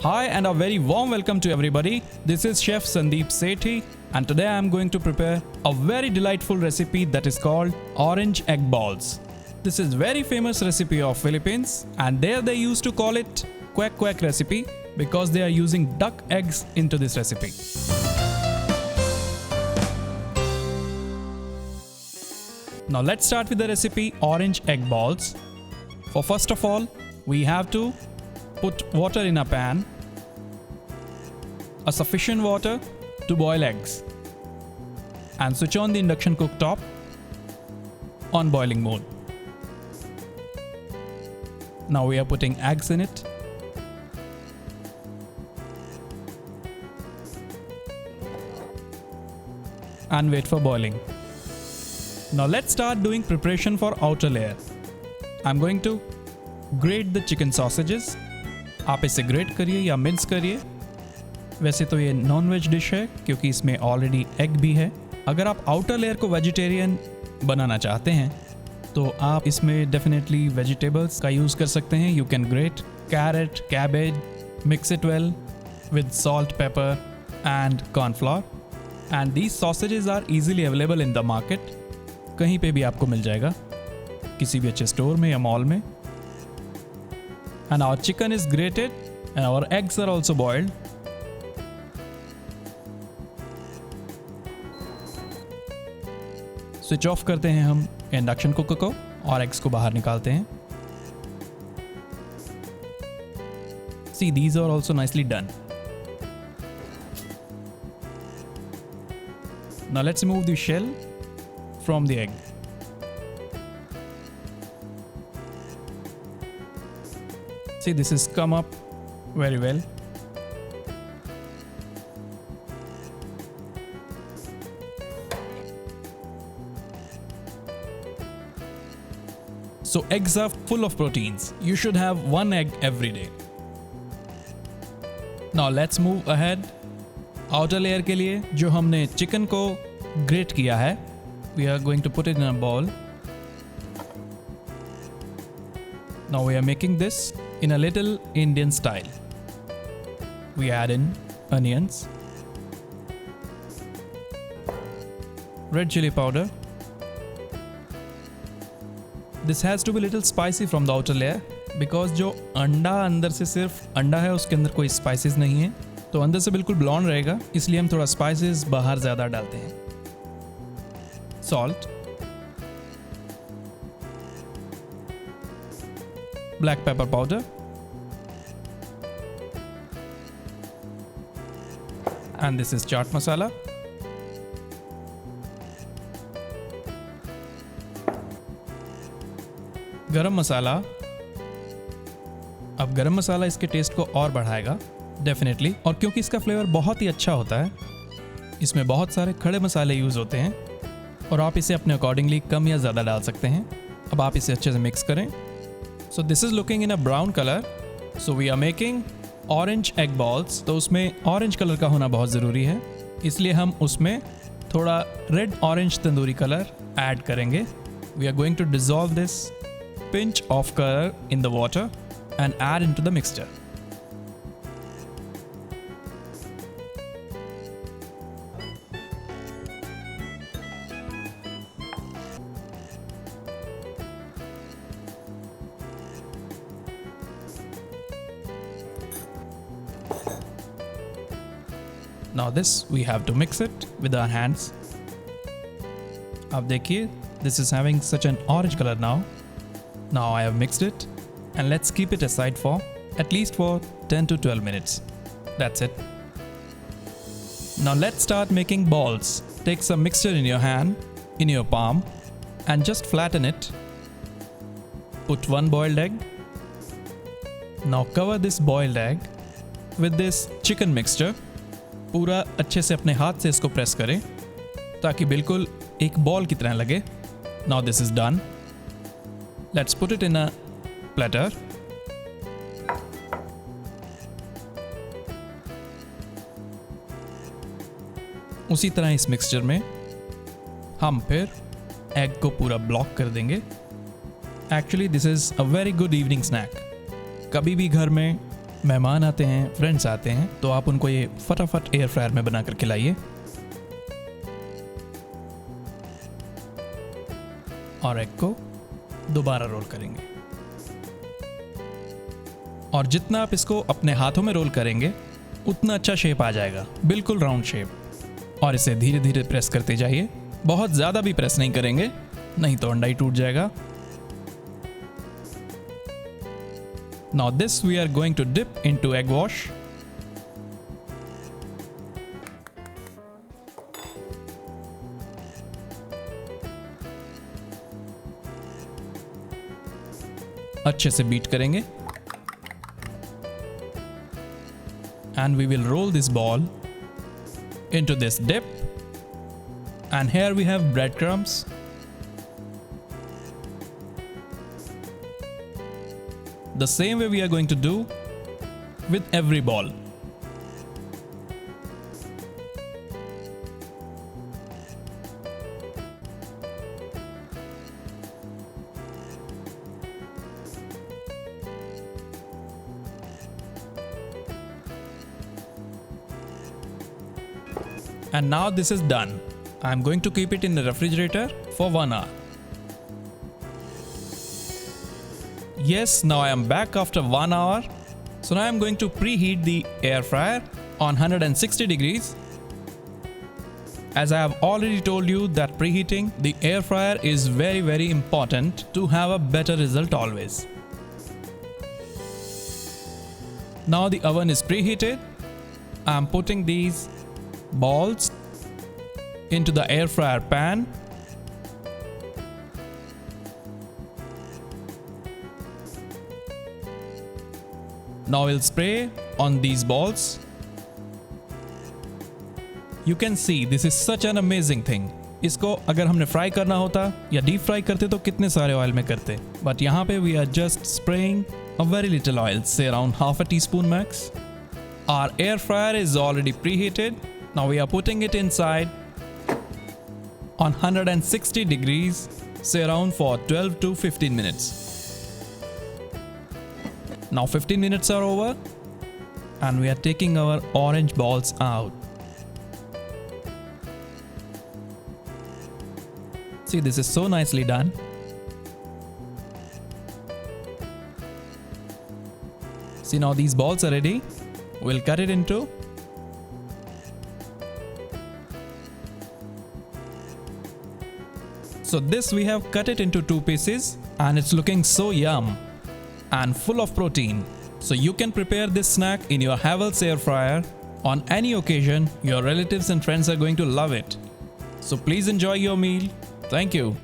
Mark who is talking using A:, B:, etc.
A: Hi and a very warm welcome to everybody. This is Chef Sandeep Sethi and today I am going to prepare a very delightful recipe that is called orange egg balls. This is very famous recipe of Philippines and there they used to call it quack quack recipe because they are using duck eggs into this recipe. Now let's start with the recipe orange egg balls. For first of all, we have to put water in a pan, a sufficient water to boil eggs, and switch on the induction cooktop on boiling mode. Now we are putting eggs in it. And wait for boiling. Now let's start doing preparation for outer layer. I'm going to grate the chicken sausages. आप इसे great करिए या mince करिए. वैसे तो ये non veg dish है क्योंकि इसमें ऑलरेडी एग भी है. अगर आप आउटर लेयर को वेजिटेरियन बनाना चाहते हैं तो आप इसमें डेफिनेटली वेजिटेबल्स का यूज़ कर सकते हैं. You can grate carrot, cabbage, mix it well with salt, pepper and cornflour. And these sausages are easily available in the market. कहीं पे भी आपको मिल जाएगा, किसी भी अच्छे स्टोर में या मॉल में. And our chicken is grated and our eggs are also boiled. Switch off करते हैं हम इंडक्शन कुकर को और एग्स को बाहर निकालते हैं. See, these are also nicely done. Now let's remove the shell from the egg. See, this has come up very well. So eggs are full of proteins. You should have one egg every day. Now let's move ahead. Outer layer के लिए जो हमने chicken को great किया है, we are going to put it in a bowl. Now we are making this in a little Indian style. We add in onions, red chili powder. This has to be little spicy from the outer layer because जो अंडा अंदर से सिर्फ अंडा है, उसके अंदर कोई स्पाइसेस नहीं है, तो अंदर से बिल्कुल ब्लॉन्ड रहेगा, इसलिए हम थोड़ा स्पाइसेस बाहर ज़्यादा डालते हैं. Salt, black pepper powder, and this is chaat masala. गरम मसाला. अब गरम मसाला इसके टेस्ट को और बढ़ाएगा डेफिनेटली, और क्योंकि इसका फ्लेवर बहुत ही अच्छा होता है, इसमें बहुत सारे खड़े मसाले यूज़ होते हैं और आप इसे अपने अकॉर्डिंगली कम या ज़्यादा डाल सकते हैं. अब आप इसे अच्छे से मिक्स करें. So this is looking in a brown color. So we are making orange egg balls. तो उसमें orange color का होना बहुत ज़रूरी है, इसलिए हम उसमें थोड़ा red orange tandoori color add करेंगे. We are going to dissolve this pinch of color in the water and add into the mixture. Now this we have to mix it with our hands. अब देखिए, this is having such an orange color now. Now I have mixed it and let's keep it aside for at least for 10 to 12 minutes. That's it. Now let's start making balls. Take some mixture in your hand, in your palm, and just flatten it. Put one boiled egg. Now cover this boiled egg with this chicken mixture. पूरा अच्छे से अपने हाथ से इसको press करें ताकि बिल्कुल एक बॉल की तरह लगे. Now this is done. Let's put it in a platter. उसी तरह इस मिक्सचर में हम फिर एग को पूरा ब्लॉक कर देंगे. Actually this is a very good evening snack. कभी भी घर में मेहमान आते हैं, फ्रेंड्स आते हैं, तो आप उनको ये फटाफट एयर फ्रायर में बनाकर खिलाइए। और एग को दोबारा रोल करेंगे। और जितना आप इसको अपने हाथों में रोल करेंगे उतना अच्छा शेप आ जाएगा, बिल्कुल राउंड शेप। और इसे धीरे धीरे प्रेस करते जाइए, बहुत ज़्यादा भी प्रेस नहीं करेंगे, नहीं तो अंडा ही टूट जाएगा। Now this we are going to dip into egg wash. अच्छे से बीट करेंगे। And we will roll this ball into this dip. And here we have breadcrumbs. The same way we are going to do with every ball. And now this is done. I am going to keep it in the refrigerator for 1 hour. Yes, now I am back after 1 hour. So now I am going to preheat the air fryer on 160 degrees. As I have already told you that preheating the air fryer is very important to have a better result always. Now the oven is preheated. I am putting these balls into the air fryer pan. Now we'll spray on these balls. You can see this is such an amazing thing. इसको अगर हमने fry करना होता या deep fry करते तो कितने सारे ऑयल में करते, बट यहाँ पे we are just spraying a very little oil, say around half a teaspoon max. Our air fryer is already preheated. Now we are putting it inside on 160 degrees, say around for 12 to 15 minutes. Now 15 minutes are over and we are taking our orange balls out. See, this is so nicely done. See, now these balls are ready. We'll cut it into. So this we have cut it into 2 pieces and it's looking so yum and full of protein. So you can prepare this snack in your Havells air fryer on any occasion. Your relatives and friends are going to love it. So please enjoy your meal. Thank you.